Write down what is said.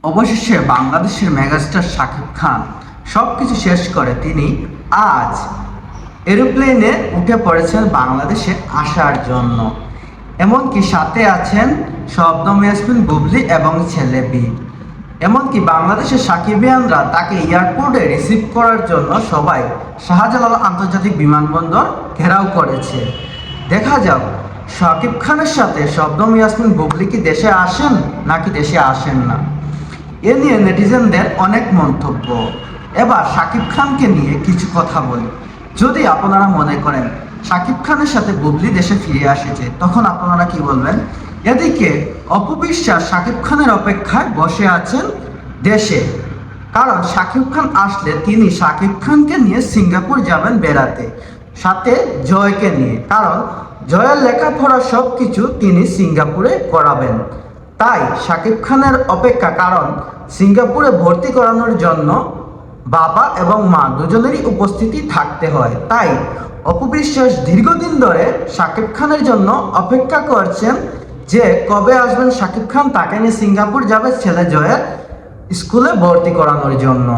অবশেষে বাংলাদেশের মেগাস্টার শাকিব খান সবকিছু শেষ করে তিনি আজ এরোপ্লেনে উঠে পড়েছেন বাংলাদেশে আসার জন্য। এমনকি সাথে আছেন শবনম ইয়াসমিন বুবলি এবং ছেলে বি। এমনকি বাংলাদেশের সাকিবিয়ানরা তাকে এয়ারপোর্টে রিসিভ করার জন্য সবাই শাহজালাল আন্তর্জাতিক বিমানবন্দর ঘেরাও করেছে। দেখা যাক শাকিব খানের সাথে শবনম ইয়াসমিন বুবলি কি দেশে আসেন নাকি দেশে আসেন না। এ নিয়ে নেটিজেনদের অনেক মন্তব্য। এবার শাকিব খানকে নিয়ে কিছু কথা বলি। যদি আপনারা মনে করেন শাকিব খানের সাথে বুবলি দেশে ফিরে আসেছে, তখন আপনারা কি বলবেন? এদিকে অপু বিশ্বাস শাকিব খানের অপেক্ষায় বসে আছেন দেশে, কারণ শাকিব খান আসলে তিনি শাকিব খানকে নিয়ে সিঙ্গাপুর যাবেন বেড়াতে, সাথে জয়কে নিয়ে, কারণ জয়ের লেখাপড়া সব কিছু তিনি সিঙ্গাপুরে করাবেন। তাই শাকিব খানের অপেক্ষা, কারণ সিঙ্গাপুরে ভর্তি করানোর জন্য বাবা এবং মা দুজনেরই উপস্থিতি থাকতে হয়। তাই অপু বিশ্বাস দীর্ঘদিন ধরে শাকিব খানের জন্য অপেক্ষা করছেন যে কবে আসবেন শাকিব খান, তাকে নিয়ে সিঙ্গাপুর যাবে ছেলে জয়ের স্কুলে ভর্তি করানোর জন্য।